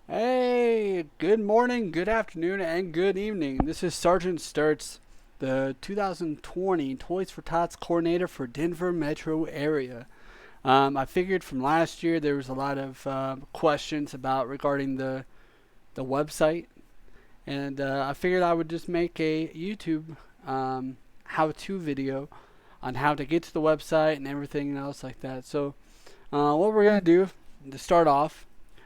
Hey, good morning, good afternoon, and good evening. This is Sgt Stertz, the 2020 Toys for Tots coordinator for Denver metro area. I figured from last year there was a lot of questions about regarding the website, and I figured I would just make a YouTube how-to video on how to get to the website and everything else like that. So, what we're gonna do to start off.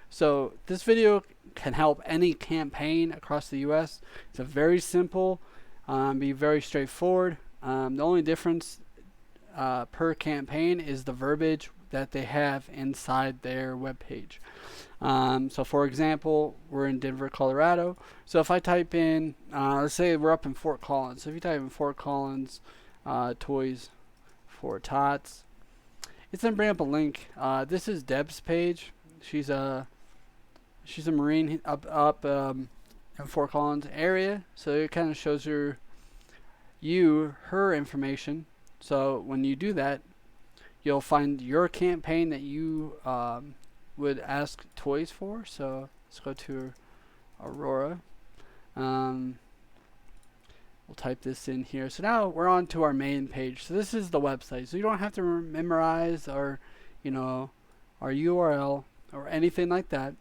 So this video can help any campaign across the U.S. It's a very simple, be very straightforward. The only difference per campaign is the verbiage that they have inside their webpage. So for example, we're in Denver, Colorado. So if I type in, let's say we're up in Fort Collins. So if you type in Fort Collins toys for tots, it's gonna bring up a link. This is Deb's page. She's a Marine up in Fort Collins area, so it kind of shows her information. So when you do that, you'll find your campaign that you would ask toys for. So let's go to Aurora. Um, we'll type this in here. So now we're on to our main page. So this is the website. So you don't have to memorize you know, our URL or anything like that.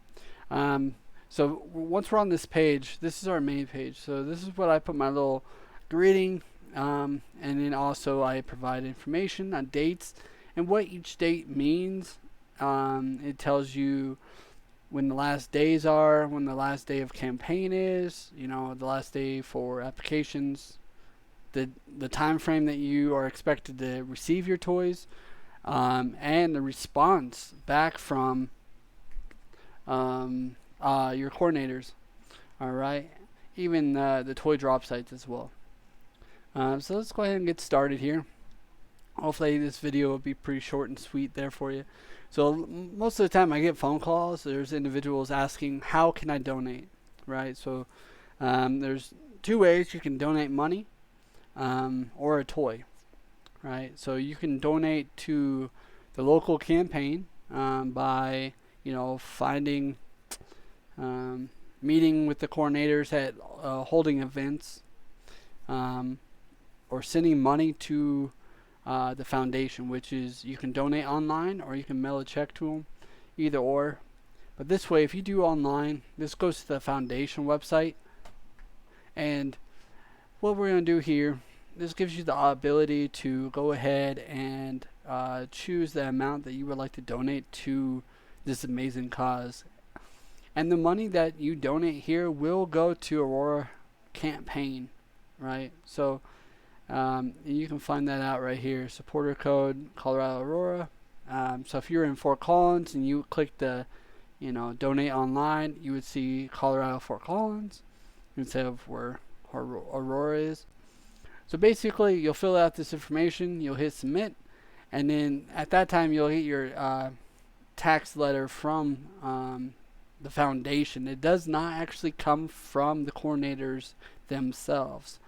So once we're on this page, this is our main page. So this is what I put my little greeting, and then also I provide information on dates and what each date means. It tells you when the last days are, when the last day of campaign is, the last day for applications, the time frame that you are expected to receive your toys, and the response back from your coordinators. All right, even the toy drop sites as well. So let's go ahead and get started here. Hopefully this video will be pretty short and sweet there for you. So most of the time I get phone calls. There's individuals asking, how can I donate? Right. So there's two ways you can donate: money or a toy. Right. So you can donate to the local campaign by finding, meeting with the coordinators at holding events, or sending money to the foundation, which is you can donate online or you can mail a check to them, either or. But this way, if you do online, this goes to the foundation website. And what we're going to do here, this gives you the ability to go ahead and choose the amount that you would like to donate to this amazing cause. And the money that you donate here will go to Aurora campaign, right? So you can find that out right here. Supporter code Colorado Aurora. So if you're in Fort Collins and you click the donate online, you would see Colorado Fort Collins instead of where Aurora is. So basically, you'll fill out this information, you'll hit submit, and then at that time you'll get your tax letter from the foundation. It does not actually come from the coordinators themselves.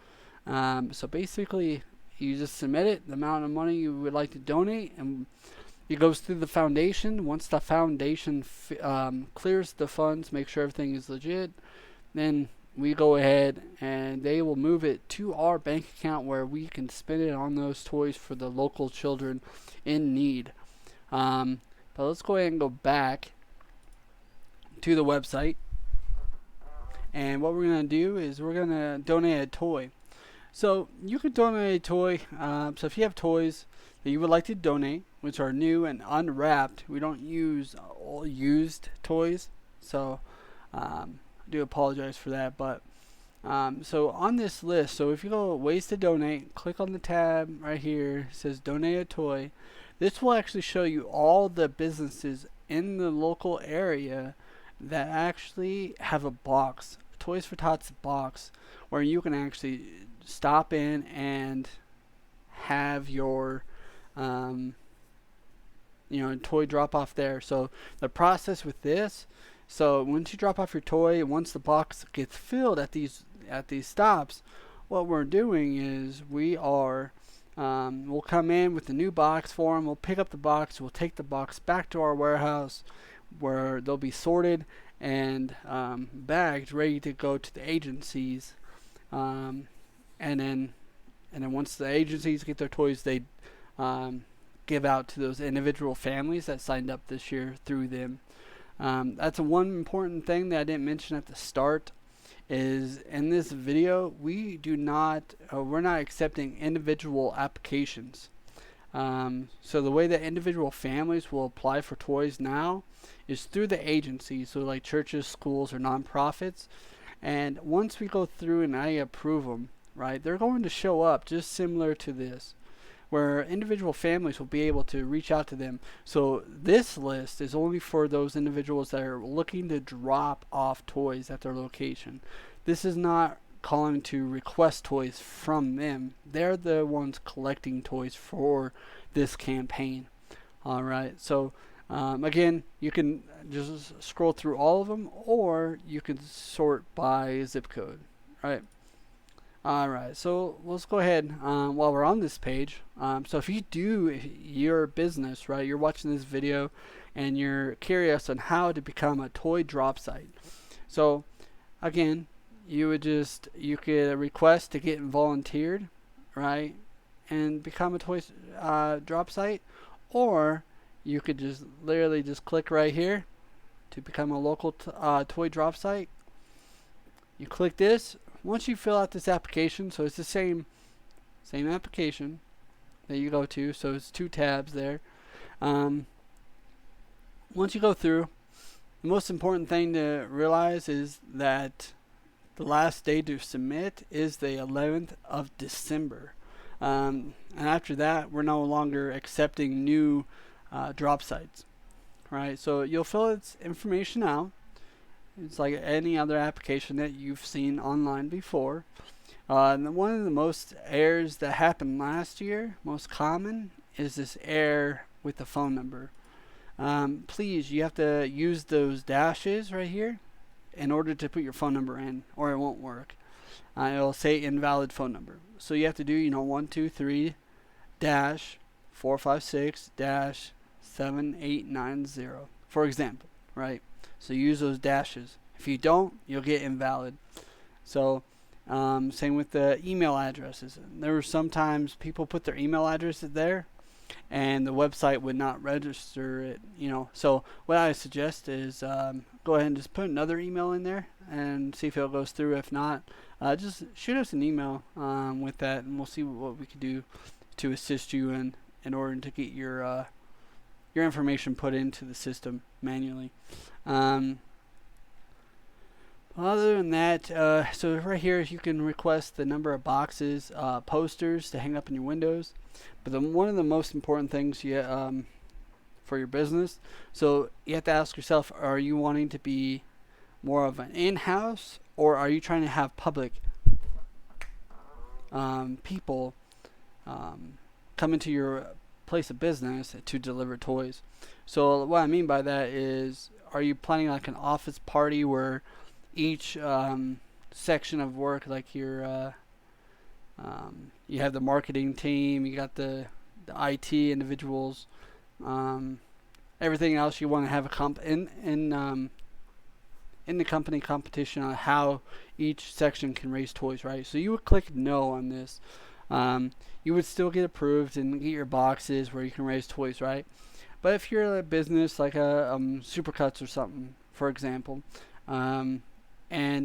So basically, you just submit it, the amount of money you would like to donate, and it goes through the foundation. Once the foundation clears the funds, make sure everything is legit, then we go ahead and they will move it to our bank account where we can spend it on those toys for the local children in need. But let's go ahead and go back to the website. And what we're going to do is we're going to donate a toy. So you could donate a toy. So if you have toys that you would like to donate, which are new and unwrapped, we don't use all used toys. So I do apologize for that. But so on this list, so if you go ways to donate, click on the tab right here. It says donate a toy. This will actually show you all the businesses in the local area that actually have a box, Toys for Tots box, where you can actually stop in and have your toy drop off there. So the process with this, so once you drop off your toy, once the box gets filled at these stops, what we're doing is we'll come in with the new box for them. We'll pick up the box. We'll take the box back to our warehouse. where they'll be sorted and bagged, ready to go to the agencies. Um, and then once the agencies get their toys, they give out to those individual families that signed up this year through them. That's one important thing that I didn't mention at the start. Is in this video we're not accepting individual applications. So the way that individual families will apply for toys now is through the agencies, so like churches, schools, or nonprofits. And once we go through and I approve them, right, they're going to show up just similar to this, where individual families will be able to reach out to them. So this list is only for those individuals that are looking to drop off toys at their location. This is not calling to request toys from them. They're the ones collecting toys for this campaign. Alright, so again, you can just scroll through all of them, or you can sort by zip code. Right. Alright, so let's go ahead while we're on this page. So if your business, right, you're watching this video and you're curious on how to become a toy drop site. So again, you could request to get volunteered, right, and become a toy drop site, or you could just literally just click right here to become a local toy drop site. You click this. Once you fill out this application, so it's the same application that you go to, so it's 2 tabs there. Once you go through, the most important thing to realize is that the last day to submit is the 11th of December. And after that, we're no longer accepting new drop sites. Right? So you'll fill its information out. It's like any other application that you've seen online before. And one of the most errors that happened last year, most common, is this error with the phone number. Please, you have to use those dashes right here in order to put your phone number in, or it won't work. It'll say invalid phone number. So you have to do 123 456 7890, for example, right? So use those dashes. If you don't, you'll get invalid. So same with the email addresses. There were sometimes people put their email addresses there and the website would not register it, So what I suggest is go ahead and just put another email in there and see if it goes through. If not, just shoot us an email with that, and we'll see what we can do to assist you in order to get your information put into the system manually. Other than that, so right here you can request the number of boxes, posters to hang up in your windows. But one of the most important things for your business, so you have to ask yourself, are you wanting to be more of an in-house, or are you trying to have public people come into your place of business to deliver toys? So what I mean by that is, are you planning like an office party where each section of work, like your you have the marketing team, you got the IT individuals, everything else, you want to have in the company competition on how each section can raise toys, right? So you would click no on this. You would still get approved and get your boxes where you can raise toys, right? But if you're a business like a Supercuts or something, for example, and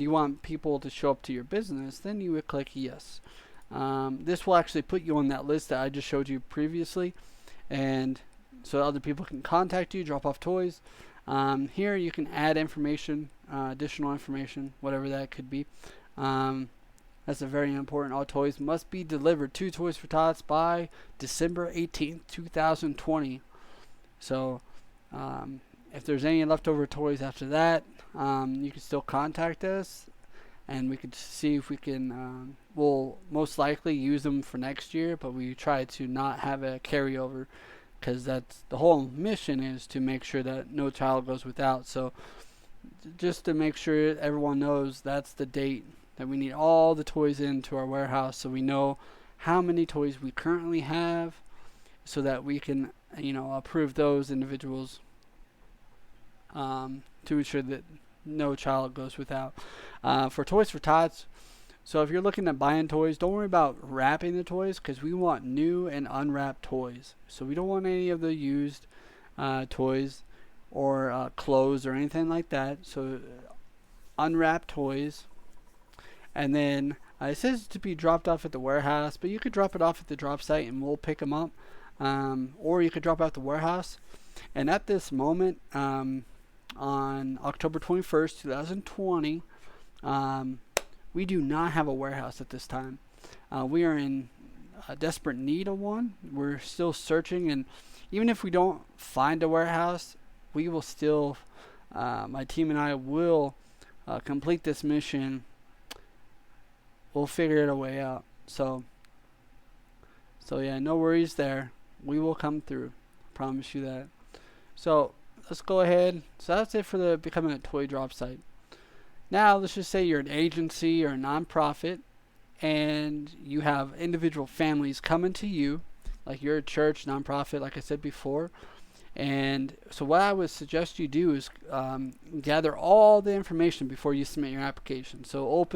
you want people to show up to your business, then you would click yes. This will actually put you on that list that I just showed you previously, and so other people can contact you, drop off toys. Here you can add information, additional information, whatever that could be. That's a very important. All toys must be delivered to Toys for Tots by December 18th, 2020. So if there's any leftover toys after that, you can still contact us, and we could see if we can, we'll most likely use them for next year, but we try to not have a carryover, because that's the whole mission, is to make sure that no child goes without. So just to make sure everyone knows, that's the date that we need all the toys into our warehouse, so we know how many toys we currently have, so that we can approve those individuals to ensure that no child goes without. For Toys for Tots, so if you're looking at buying toys, don't worry about wrapping the toys because we want new and unwrapped toys. So we don't want any of the used toys or clothes or anything like that. So unwrapped toys. And then it says to be dropped off at the warehouse, but you could drop it off at the drop site and we'll pick them up. Or you could drop it at the warehouse. And at this moment, on October 21st, 2020, we do not have a warehouse at this time. We are in desperate need of one. We're still searching, and even if we don't find a warehouse, we will still, my team and I will complete this mission. We'll figure it a way out. So yeah, no worries there. We will come through. Promise you that. So let's go ahead. So that's it for the becoming a toy drop site. Now let's just say you're an agency or a nonprofit and you have individual families coming to you, like you're a church, nonprofit, like I said before. And so what I would suggest you do is gather all the information before you submit your application. So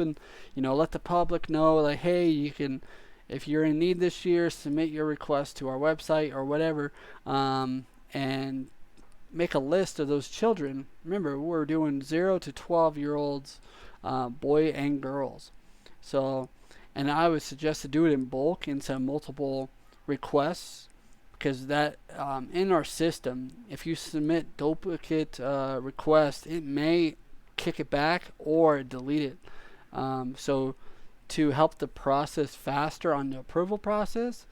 let the public know, like, hey, you can, if you're in need this year, submit your request to our website or whatever, and make a list of those children. Remember, we're doing 0 to 12-year-olds, boy and girls. So, and I would suggest to do it in bulk instead of multiple requests, because that in our system, if you submit duplicate requests, it may kick it back or delete it. So to help the process faster on the approval process,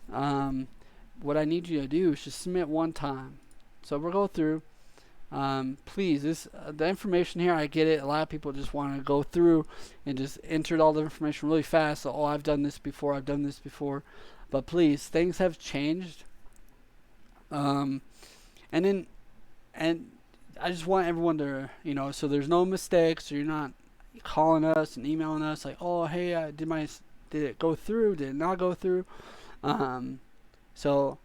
what I need you to do is just submit one time. So we'll go through. Please, the information here, I get it. A lot of people just want to go through and just enter all the information really fast. So, I've done this before. But please, things have changed. And I just want everyone to, so there's no mistakes. So you're not calling us and emailing us like, oh, hey, did it go through? Did it not go through? So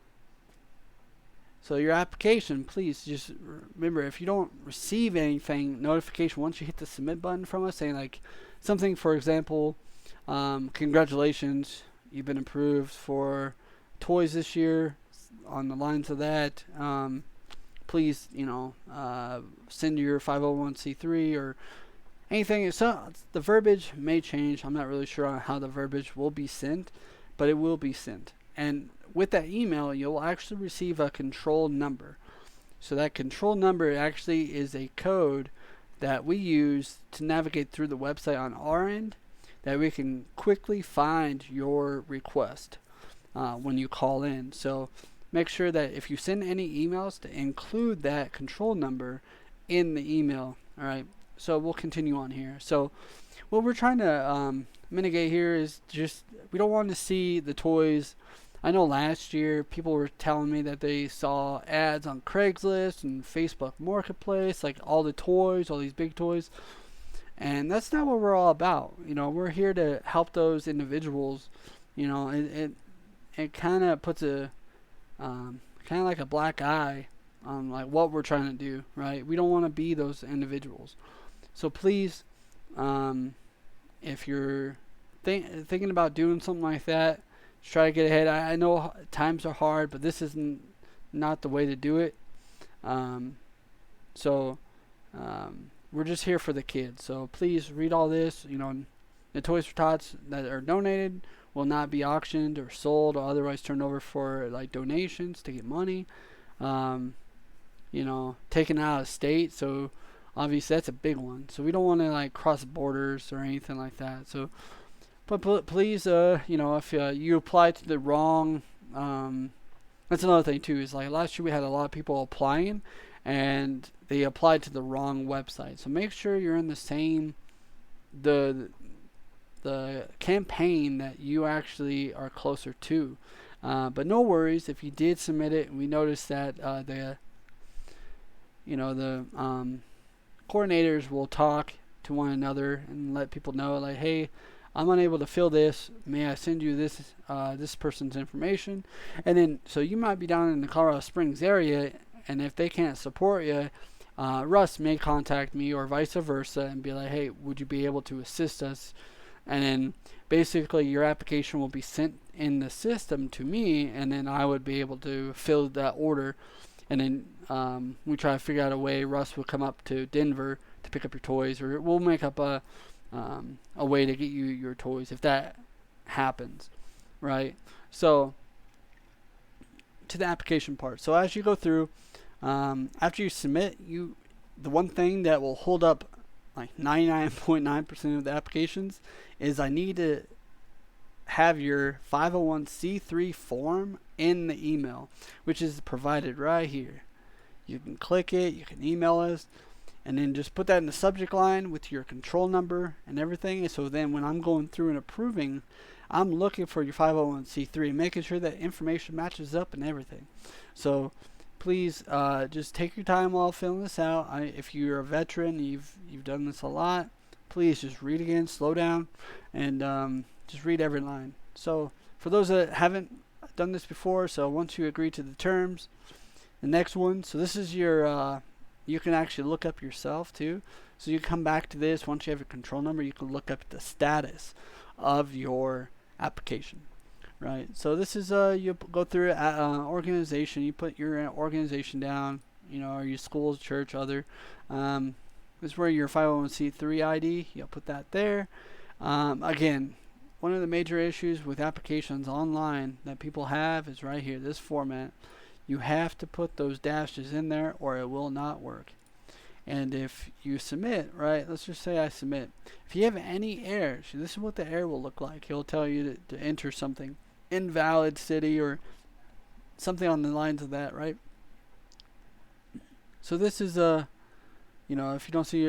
your application, please just remember, if you don't receive anything, notification once you hit the submit button from us saying like something, for example, congratulations, you've been approved for toys this year, on the lines of that, please, send your 501c3 or anything. So the verbiage may change. I'm not really sure on how the verbiage will be sent, but it will be sent. And with that email, you'll actually receive a control number. So that control number actually is a code that we use to navigate through the website on our end, that we can quickly find your request when you call in. So make sure that if you send any emails, to include that control number in the email. All right. So we'll continue on here. So what we're trying to mitigate here is just, we don't want to see the toys. I know last year people were telling me that they saw ads on Craigslist and Facebook Marketplace, like all the toys, all these big toys. And that's not what we're all about. We're here to help those individuals. It kind of puts a kind of like a black eye on like what we're trying to do, right? We don't want to be those individuals. So please, if you're thinking about doing something like that, just try to get ahead. I know times are hard, but this isn't not the way to do it. We're just here for the kids. So please read all this. The Toys for Tots that are donated will not be auctioned or sold or otherwise turned over for like donations to get money. Taken out of state. So obviously that's a big one. So we don't want to like cross borders or anything like that. So, but please, if you apply to the wrong, that's another thing too. Is like last year we had a lot of people applying, and they applied to the wrong website. So make sure you're in the same the campaign that you actually are closer to. But no worries if you did submit it and we noticed that the coordinators will talk to one another and let people know like, hey, I'm unable to fill this. May I send you this person's information? And then so you might be down in the Colorado Springs area, and if they can't support you, Russ may contact me or vice versa and be like, hey, would you be able to assist us? And then basically your application will be sent in the system to me, and then I would be able to fill that order. And then we try to figure out a way. Russ will come up to Denver to pick up your toys, or we'll make up a way to get you your toys if that happens, right? So to the application part. So as you go through, after you submit, the one thing that will hold up like 99.9% of the applications is I need to have your 501c3 form in the email, which is provided right here. You can click it, you can email us, and then just put that in the subject line with your control number and everything. So then when I'm going through and approving, I'm looking for your 501c3, making sure that information matches up and everything. So please just take your time while filling this out. If you're a veteran, you've done this a lot, please just read again, slow down, and just read every line. So for those that haven't done this before, so once you agree to the terms, the next one, so this is your, you can actually look up yourself too. So you come back to this, once you have your control number, you can look up the status of your application. Right, so this is you go through organization. You put your organization down, or your school, church, other. This is where your 501c3 ID. You'll put that there. Again, one of the major issues with applications online that people have is right here, this format. You have to put those dashes in there, or it will not work. And if you submit, right, let's just say I submit. If you have any errors, this is what the error will look like. He'll tell you to enter something. Invalid city or something on the lines of that, right? So this is if you don't see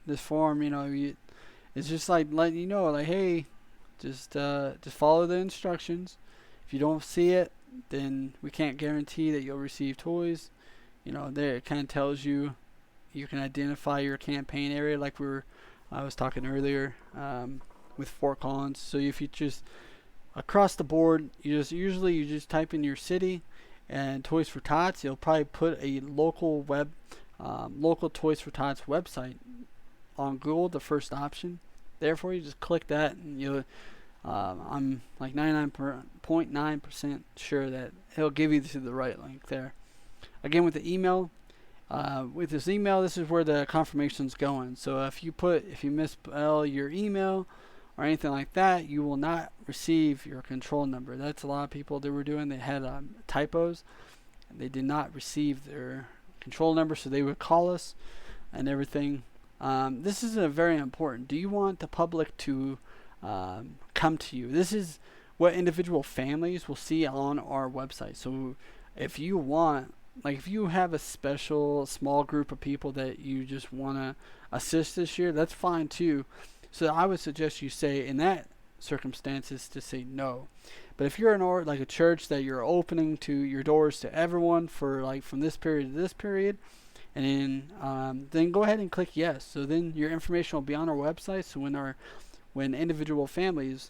this form, it's just like letting you know, like, hey, just follow the instructions. If you don't see it, then we can't guarantee that you'll receive toys. There it kind of tells you can identify your campaign area, like I was talking earlier with For Tots. So if you just across the board, you just type in your city and Toys for Tots. You'll probably put a local Toys for Tots website on Google, the first option. Therefore, you just click that, and I'm like 99.9% sure that he'll give you to the right link there. Again, with the email. With this email, this is where the confirmation's going. So if you misspell your email or anything like that, you will not receive your control number. That's a lot of people that were doing. They had typos, and they did not receive their control number, so they would call us and everything. This is very important. Do you want the public to come to you? This is what individual families will see on our website. So if you want, like if you have a special small group of people that you just want to assist this year, that's fine too. So I would suggest you say in that circumstances to say no. But if you're like a church that you're opening to your doors to everyone for like from this period to this period, and then go ahead and click yes. So then your information will be on our website. So when individual families,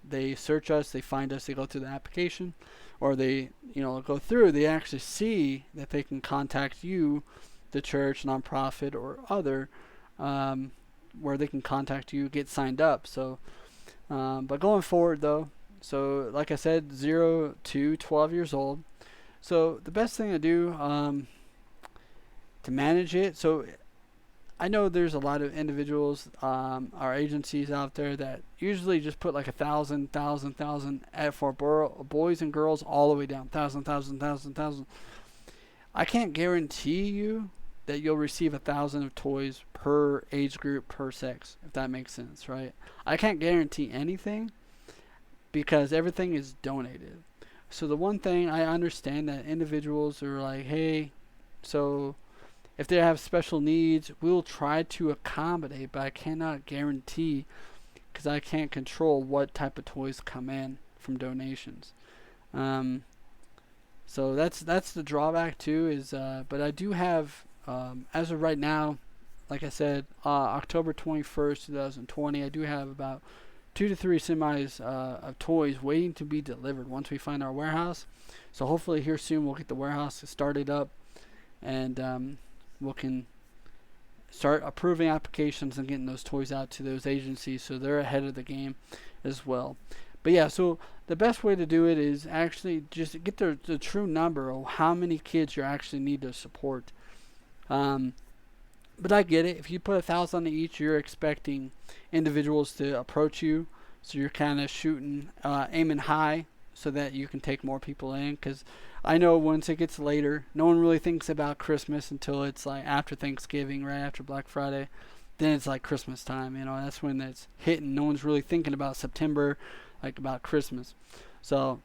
they search us, they find us, they go through the application, or they go through, they actually see that they can contact you, the church, nonprofit, or other, where they can contact you, get signed up. So but going forward though, so like I said, 0 to 12 years old. So the best thing to do to manage it, so I know there's a lot of individuals or agencies out there that usually just put like 1,000 for boys and girls all the way down, 1,000. I can't guarantee you that you'll receive 1,000 of toys per age group, per sex, if that makes sense, right? I can't guarantee anything because everything is donated. So the one thing I understand that individuals are like, hey, so if they have special needs, we'll try to accommodate, but I cannot guarantee because I can't control what type of toys come in from donations. So that's the drawback too. Is but I do have as of right now, like I said, October 21st, 2020, I do have about 2 to 3 semis of toys waiting to be delivered once we find our warehouse. So hopefully here soon we'll get the warehouse started up. and we can start approving applications and getting those toys out to those agencies so they're ahead of the game as well. But yeah, so the best way to do it is actually just get the true number of how many kids you actually need to support. But I get it. If you put 1,000 on each, you're expecting individuals to approach you. So you're kind of aiming high so that you can take more people in. Because I know once it gets later, no one really thinks about Christmas until it's like after Thanksgiving, right after Black Friday. Then it's like Christmas time. That's when it's hitting. No one's really thinking about September, like about Christmas. So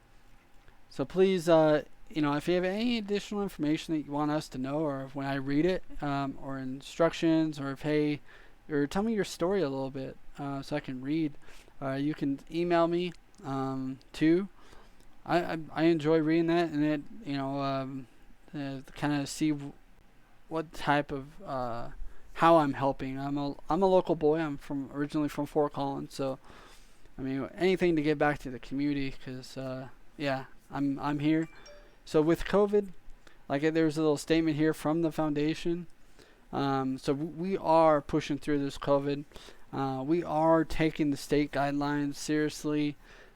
please, if you have any additional information that you want us to know, or if when I read it, or instructions, or or tell me your story a little bit, so I can read. You can email me too. I enjoy reading that, and it kind of see what type of how I'm helping. I'm a local boy. I'm originally from Fort Collins, so anything to get back to the community, because I'm here. So with COVID, there's a little statement here from the foundation. So we are pushing through this COVID. We are taking the state guidelines seriously.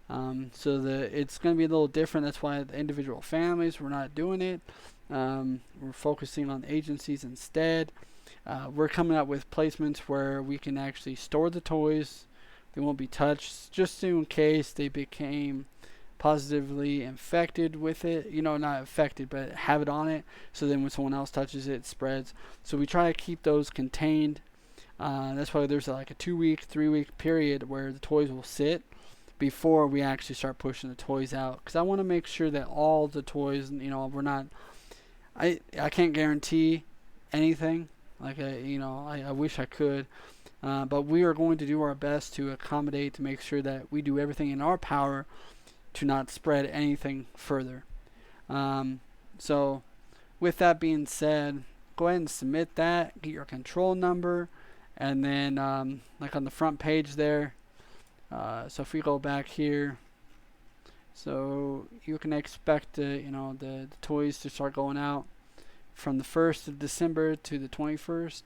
So it's going to be a little different. That's why the individual families, we're not doing it. We're focusing on agencies instead. We're coming up with placements where we can actually store the toys. They won't be touched, just in case they became positively infected with it, not infected, but have it on it, so then when someone else touches it, it spreads. So we try to keep those contained. That's why there's like a 2-week, 3-week period where the toys will sit before we actually start pushing the toys out, because I want to make sure that all the toys, we're not, I can't guarantee anything, I wish I could, but we are going to do our best to accommodate, to make sure that we do everything in our power to not spread anything further. So with that being said, go ahead and submit that, get your control number, and then on the front page there, so if we go back here, so you can expect the toys to start going out from the 1st of December to the 21st,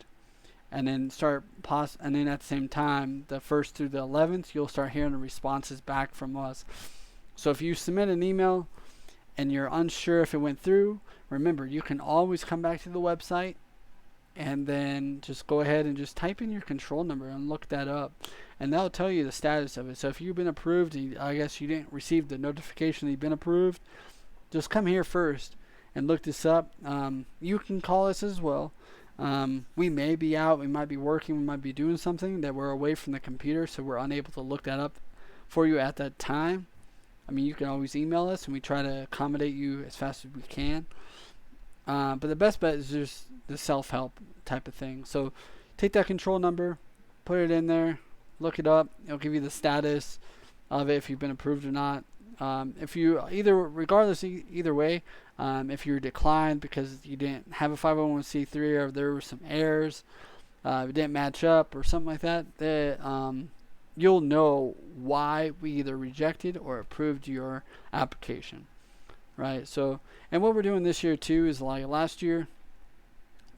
and then and then at the same time, the 1st through the 11th, you'll start hearing the responses back from us. So if you submit an email and you're unsure if it went through, remember, you can always come back to the website and then just go ahead and just type in your control number and look that up, and that'll tell you the status of it. So if you've been approved, I guess you didn't receive the notification that you've been approved, just come here first and look this up. You can call us as well. We may be out, we might be working, we might be doing something that we're away from the computer, so we're unable to look that up for you at that time. You can always email us, and we try to accommodate you as fast as we can. But the best bet is just the self-help type of thing. So take that control number, put it in there, look it up. It'll give you the status of it, if you've been approved or not. If you either way, if you're declined because you didn't have a 501c3, or there were some errors, it didn't match up or something like that, you'll know why we either rejected or approved your application, right? So, and what we're doing this year too is, like last year,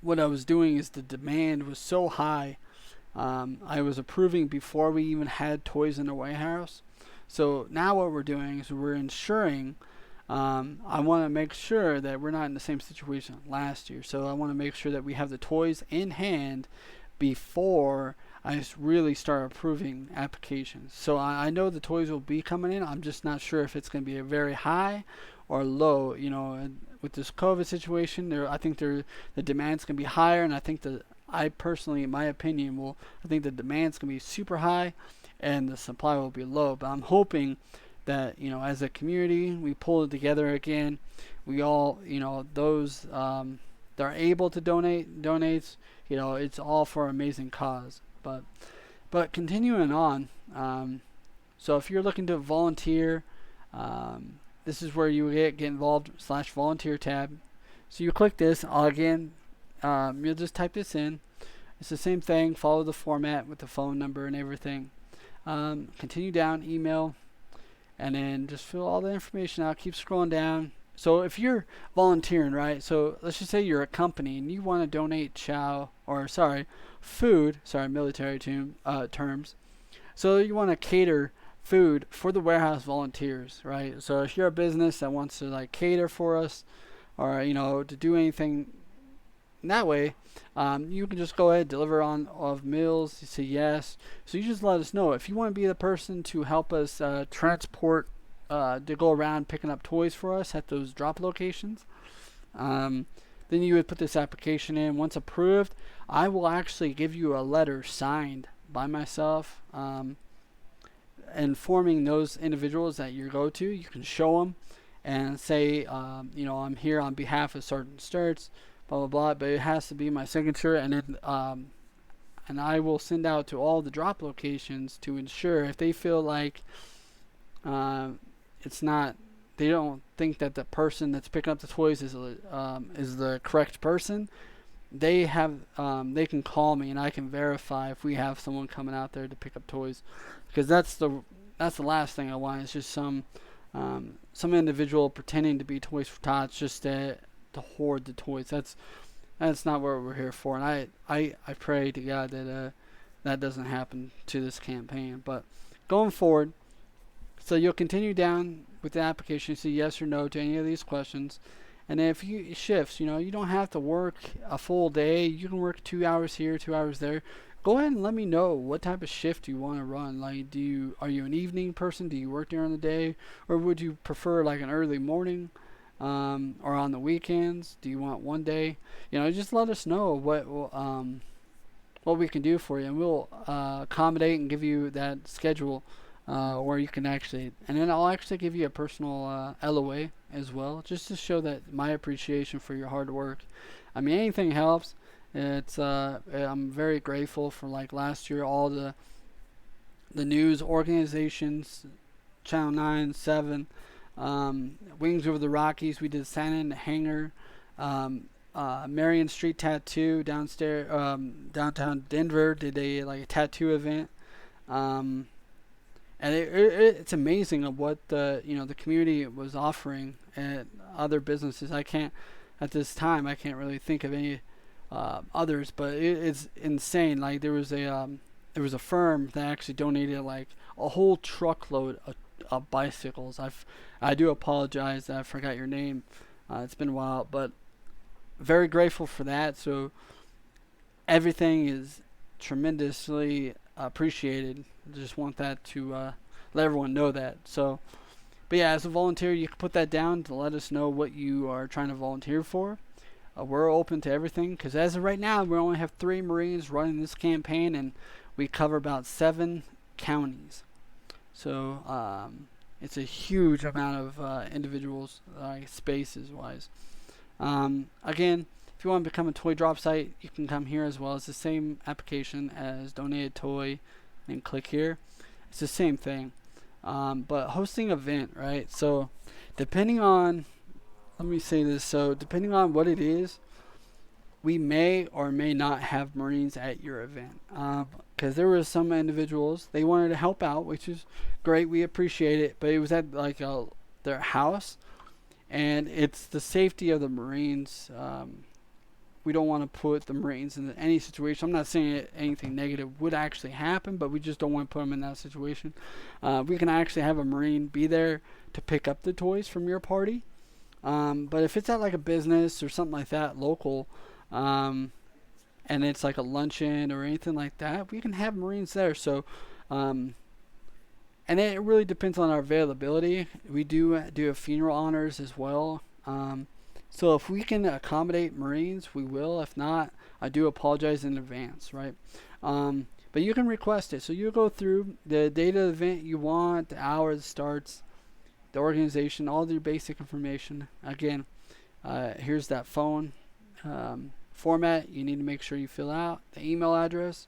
what I was doing is the demand was so high, I was approving before we even had toys in the warehouse. So now what we're doing is we're ensuring, I want to make sure that we're not in the same situation last year. So I want to make sure that we have the toys in hand before I really start approving applications. So I know the toys will be coming in. I'm just not sure if it's going to be a very high or low. With this COVID situation, I think the demand's going to be higher, and I personally, in my opinion, I think the demand's going to be super high, and the supply will be low. But I'm hoping that as a community, we pull it together again. We all, those that are able to donates. It's all for an amazing cause. But continuing on, so if you're looking to volunteer, this is where you get involved /volunteer tab. So you click this again. You'll just type this in. It's the same thing. Follow the format with the phone number and everything. Continue down, email, and then just fill all the information out. Keep scrolling down. So if you're volunteering, right? So let's just say you're a company and you want to donate food. Sorry, military terms. So you want to cater food for the warehouse volunteers, right? So if you're a business that wants to like cater for us, or to do anything in that way, you can just go ahead deliver on of meals. You say yes. So you just let us know if you want to be the person to help us transport to go around picking up toys for us at those drop locations. Then you would put this application in. Once approved, I will actually give you a letter signed by myself, informing those individuals that you go to. You can show them and say, I'm here on behalf of Sgt Stertz, blah blah blah. But it has to be my signature, and then and I will send out to all the drop locations to ensure if they feel like it's not, they don't think that the person that's picking up the toys is the correct person. They can call me and I can verify if we have someone coming out there to pick up toys, because that's the last thing I want. It's just some individual pretending to be Toys for Tots just to hoard the toys. That's not what we're here for. And I pray to God that that doesn't happen to this campaign. But going forward, so you'll continue down with the application, say yes or no to any of these questions. And then if you shifts, you don't have to work a full day. You can work 2 hours here, 2 hours there. Go ahead and let me know what type of shift you want to run. Like, are you an evening person? Do you work during the day, or would you prefer like an early morning, or on the weekends? Do you want one day? Just let us know what we can do for you, and we'll accommodate and give you that schedule. Where you can actually, and then I'll actually give you a personal LOA as well, just to show that my appreciation for your hard work. I mean, anything helps. I'm very grateful for, like, last year, all the news organizations, Channel 9, 7, Wings Over the Rockies. We did Santa in the Hangar, Marion Street Tattoo downstairs, downtown Denver did a tattoo event. And it's amazing of what the community was offering at other businesses. At this time I can't really think of any others, but it's insane. Like, there was a firm that actually donated like a whole truckload of bicycles. I do apologize that I forgot your name. It's been a while, but very grateful for that. So everything is tremendously appreciated. I just want that to let everyone know that. So, but yeah, as a volunteer, you can put that down to let us know what you are trying to volunteer for. We're open to everything, because as of right now, we only have 3 Marines running this campaign, and we cover about 7 counties. So it's a huge amount of individuals, spaces wise. Again, if you want to become a toy drop site, you can come here as well. It's the same application as Donate a Toy, and click here. It's the same thing, but hosting event, right? So depending on, let me say this. So depending on what it is, we may or may not have Marines at your event. Because there were some individuals, they wanted to help out, which is great. We appreciate it, but it was at like their house, and it's the safety of the Marines. We don't want to put the Marines in any situation. I'm not saying anything negative would actually happen, but we just don't want to put them in that situation. We can actually have a Marine be there to pick up the toys from your party. But if it's at like a business or something like that, local, and it's like a luncheon or anything like that, we can have Marines there. So, and it really depends on our availability. We do a funeral honors as well. So if we can accommodate Marines, we will. If not, I do apologize in advance, right? But you can request it. So you go through the date of the event you want, the hour it starts, the organization, all your basic information. Again, here's that phone format you need to make sure you fill out, the email address,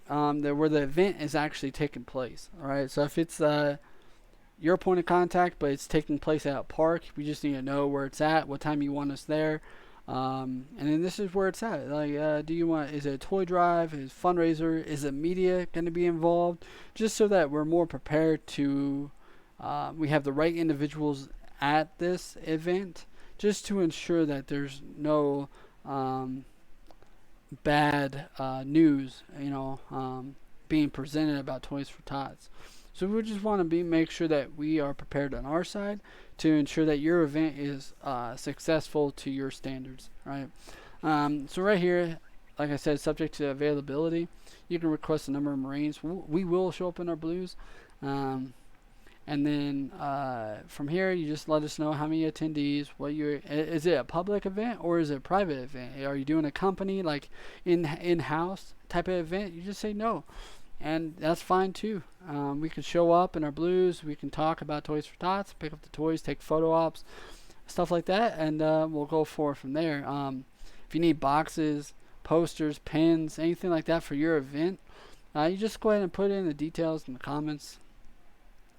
where the event is actually taking place. All right. So if it's your point of contact, but it's taking place at a park, we just need to know where it's at, what time you want us there, and then this is where it's at. Like, is it a toy drive, is it a fundraiser, is the media going to be involved, just so that we're more prepared to, we have the right individuals at this event, just to ensure that there's no bad news, being presented about Toys for Tots. So we just want to make sure that we are prepared on our side to ensure that your event is successful to your standards, right? So right here, like I said, subject to availability, you can request a number of Marines. We will show up in our blues. And then from here, you just let us know how many attendees. Is it a public event or is it a private event? Are you doing a company like in-house type of event? You just say no, and that's fine too. We can show up in our blues. We can talk about Toys for Tots, pick up the toys, take photo ops, stuff like that, and we'll go forward from there. If you need boxes, posters, pins, anything like that for your event, you just go ahead and put in the details in the comments.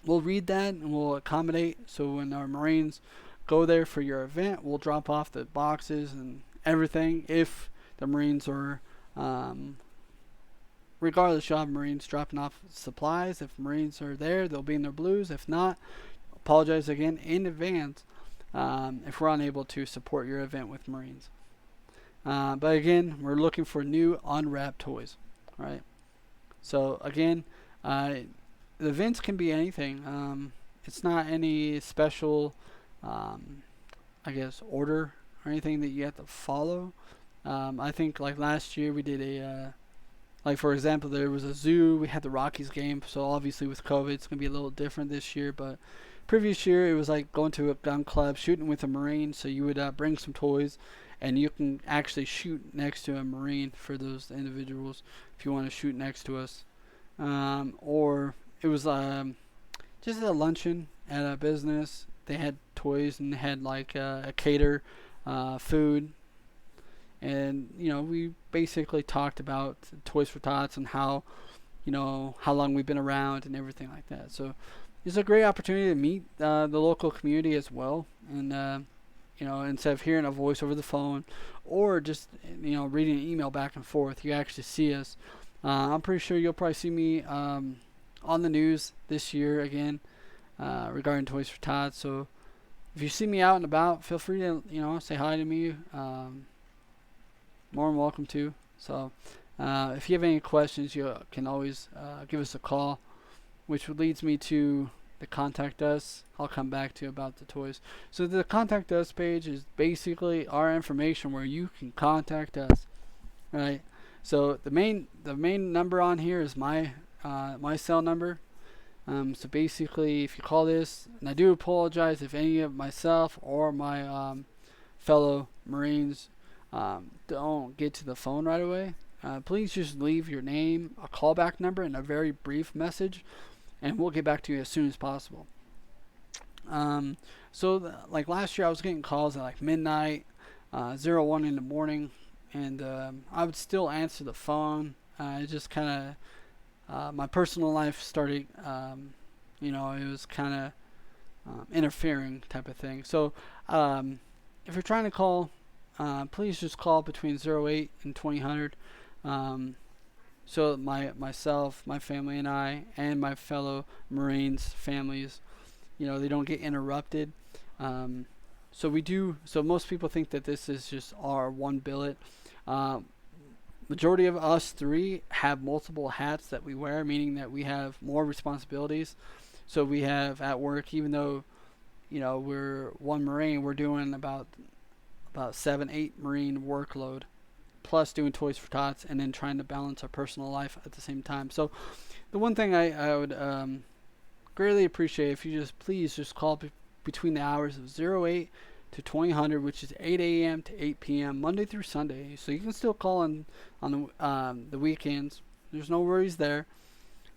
We'll read that and we'll accommodate. So when our Marines go there for your event, we'll drop off the boxes and everything. If the Marines are, regardless, you'll have Marines dropping off supplies. If Marines are there, they'll be in their blues. If not, apologize again in advance if we're unable to support your event with Marines. But again, we're looking for new unwrapped toys, right? So again, the events can be anything. It's not any special, order or anything that you have to follow. I think like last year we did like for example, there was a zoo. We had the Rockies game, so obviously with COVID, it's gonna be a little different this year. But previous year, it was like going to a gun club, shooting with a Marine. So you would bring some toys, and you can actually shoot next to a Marine for those individuals if you want to shoot next to us. Or it was just a luncheon at a business. They had toys and they had like a cater, food, and we basically talked about Toys for Tots and how long we've been around and everything like that. So it's a great opportunity to meet the local community as well, and instead of hearing a voice over the phone or just reading an email back and forth, you actually see us. I'm pretty sure you'll probably see me on the news this year again regarding Toys for Tots. So if you see me out and about, feel free to say hi to me. More than welcome to. So if you have any questions, you can always give us a call, which leads me to the contact us. I'll come back to you about the toys. So the contact us page is basically our information where you can contact us, right? So the main number on here is my cell number. So basically, if you call this, and I do apologize if any of myself or my fellow Marines don't get to the phone right away. Please just leave your name, a callback number, and a very brief message, and we'll get back to you as soon as possible. Like last year, I was getting calls at like midnight, 01 in the morning, and I would still answer the phone. It just kind of, my personal life started, it was kind of interfering type of thing. So if you're trying to call, please just call between 08 and 2000. So myself, my family, and I, and my fellow Marines families, they don't get interrupted. So most people think that this is just our one billet. Majority of us three have multiple hats that we wear, meaning that we have more responsibilities. So we have at work, even though, we're one Marine, we're doing about 7-8 Marine workload, plus doing Toys for Tots, and then trying to balance our personal life at the same time. So the one thing I would greatly appreciate if you please call between the hours of 08 to 2000, which is 8 a.m. to 8 p.m. Monday through Sunday. So you can still call on the weekends. There's no worries there.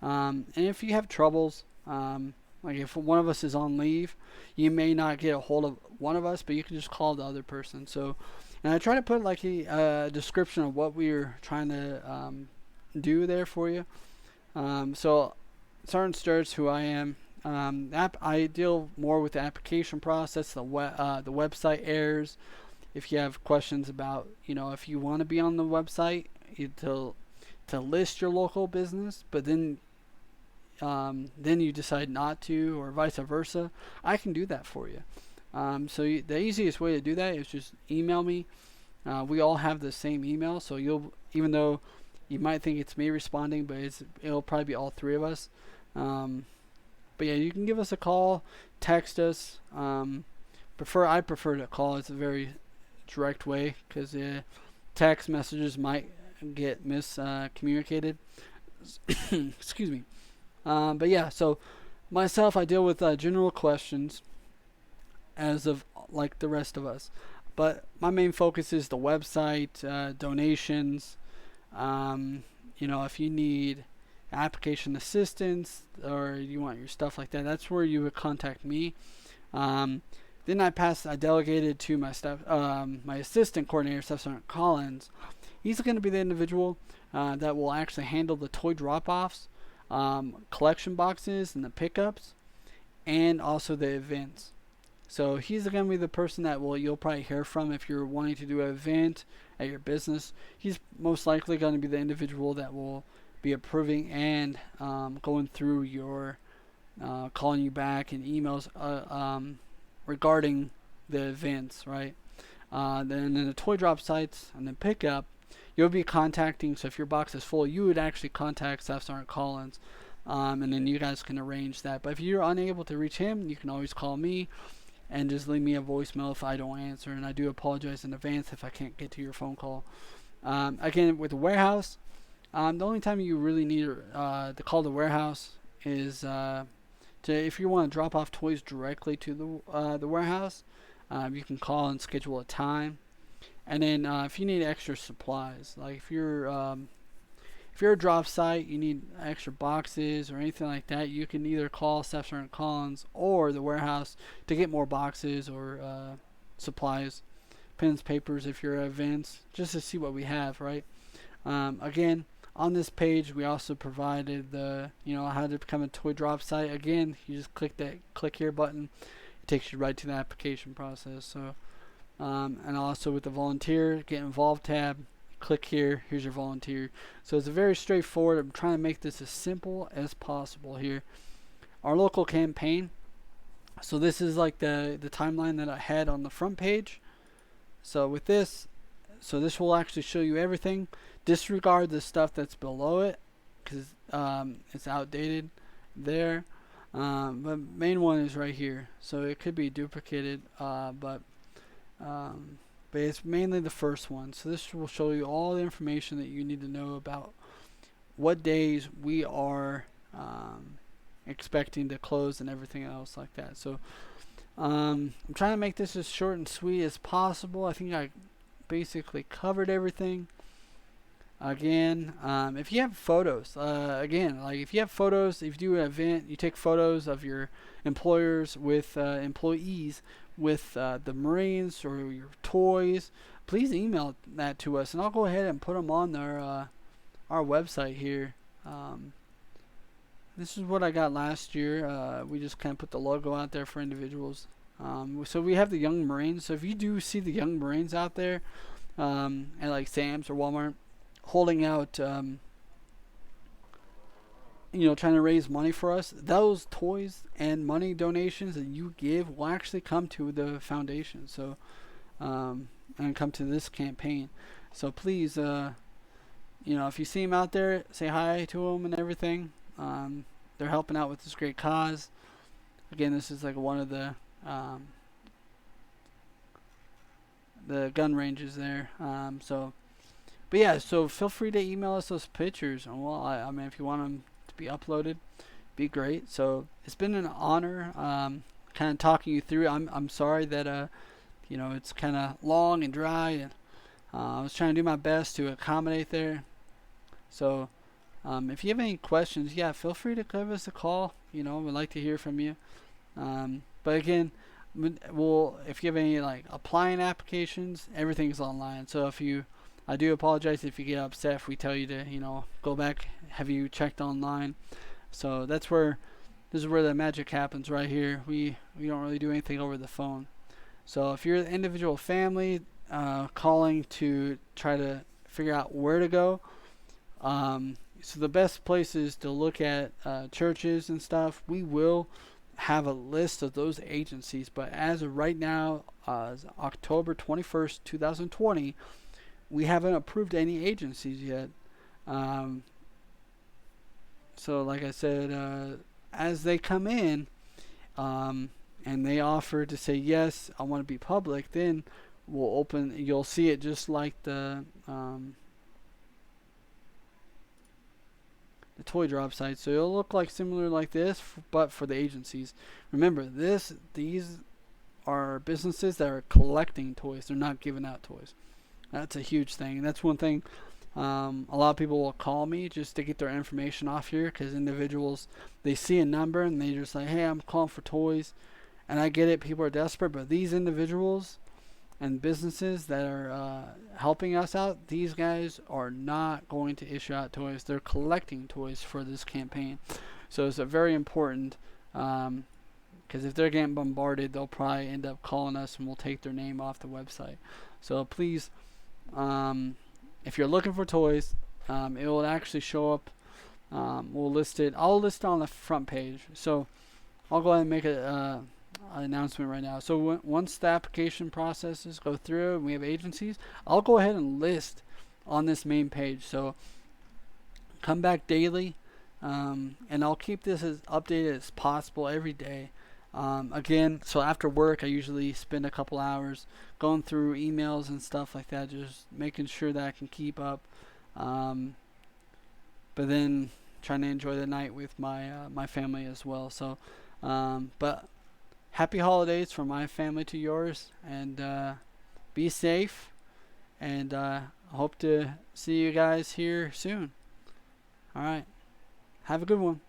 And if you have troubles, like if one of us is on leave, you may not get a hold of one of us, but you can just call the other person. So, and I try to put like a description of what we're trying to do there for you. So Sgt Stertz, who I am, I deal more with the application process, the website errors. If you have questions about, if you want to be on the website to list your local business, but then you decide not to, or vice versa, I can do that for you. The easiest way to do that is just email me. We all have the same email, so even though you might think it's me responding, but it'll probably be all three of us. Um, but yeah, you can give us a call, text us. I prefer to call. It's a very direct way because text messages might get miscommunicated. Excuse me. But yeah, so myself, I deal with general questions as of like the rest of us. But my main focus is the website, donations. Um, if you need application assistance or you want your stuff like that, that's where you would contact me. Um, then I delegated to my assistant coordinator, Sgt Collins. He's going to be the individual that will actually handle the toy drop-offs, collection boxes, and the pickups, and also the events. So he's going to be the person that you'll probably hear from if you're wanting to do an event at your business. He's most likely going to be the individual that will be approving and going through your calling you back and emails regarding the events, right? Then in the toy drop sites and then pickup, you'll be contacting. So if your box is full, you would actually contact Staff Sergeant Collins, and then you guys can arrange that. But if you're unable to reach him, you can always call me and just leave me a voicemail if I don't answer. And I do apologize in advance if I can't get to your phone call. Again, with the warehouse, the only time you really need to call the warehouse is if you want to drop off toys directly to the warehouse. You can call and schedule a time. And then if you need extra supplies, like if you're a drop site, you need extra boxes or anything like that, you can either call Staff Sergeant Collins or the warehouse to get more boxes or supplies, pens, papers if you're at events, just to see what we have, right? Again, on this page, we also provided the, how to become a toy drop site. Again, you just click that click here button. It takes you right to the application process. So, and also with the volunteer, get involved tab, click here, here's your volunteer. So it's very straightforward. I'm trying to make this as simple as possible here. Our local campaign. So this is like the timeline that I had on the front page. So with this, this will actually show you everything. Disregard the stuff that's below it because it's outdated there. But main one is right here. So it could be duplicated, but it's mainly the first one. So this will show you all the information that you need to know about what days we are expecting to close and everything else like that. So I'm trying to make this as short and sweet as possible. I think I basically covered everything. Again, if you have photos, if you have photos, if you do an event, you take photos of your employers with employees with the Marines or your toys, please email that to us, and I'll go ahead and put them on our website here. This is what I got last year. We just kind of put the logo out there for individuals. So we have the Young Marines. So if you do see the Young Marines out there at like Sam's or Walmart, holding out, trying to raise money for us, those toys and money donations that you give will actually come to the foundation. So, and come to this campaign. So please, if you see them out there, say hi to them and everything. They're helping out with this great cause. Again, this is like one of the gun ranges there. But yeah, so feel free to email us those pictures. And well, I mean, if you want them to be uploaded, be great. So it's been an honor, kind of talking you through. I'm sorry that it's kind of long and dry, and I was trying to do my best to accommodate there. So if you have any questions, yeah, feel free to give us a call. We'd like to hear from you. But again, if you have any like applying applications, everything's online. So I do apologize if you get upset if we tell you to, go back, have you checked online. So this is where the magic happens right here. We don't really do anything over the phone. So if you're the individual family calling to try to figure out where to go, so the best place is to look at churches and stuff. We will have a list of those agencies, but as of right now, October 21st, 2020, we haven't approved any agencies yet. Um, so like I said, as they come in, and they offer to say, yes, I want to be public, then we'll open, you'll see it just like the toy drop site. So it'll look like similar like this, but for the agencies. Remember, these are businesses that are collecting toys. They're not giving out toys. That's a huge thing. And that's one thing. A lot of people will call me just to get their information off here, because individuals, they see a number and they just like, hey, I'm calling for toys. And I get it, people are desperate, but these individuals and businesses that are helping us out, these guys are not going to issue out toys. They're collecting toys for this campaign. So it's a very important, because if they're getting bombarded, they'll probably end up calling us and we'll take their name off the website. So please, if you're looking for toys, it will actually show up. We'll list it. I'll list it on the front page. So I'll go ahead and make an announcement right now. So once the application processes go through and we have agencies, I'll go ahead and list on this main page. So come back daily, and I'll keep this as updated as possible every day. Again, so after work, I usually spend a couple hours going through emails and stuff like that, just making sure that I can keep up. But then trying to enjoy the night with my family as well. So, but happy holidays from my family to yours, and be safe, and hope to see you guys here soon. All right, have a good one.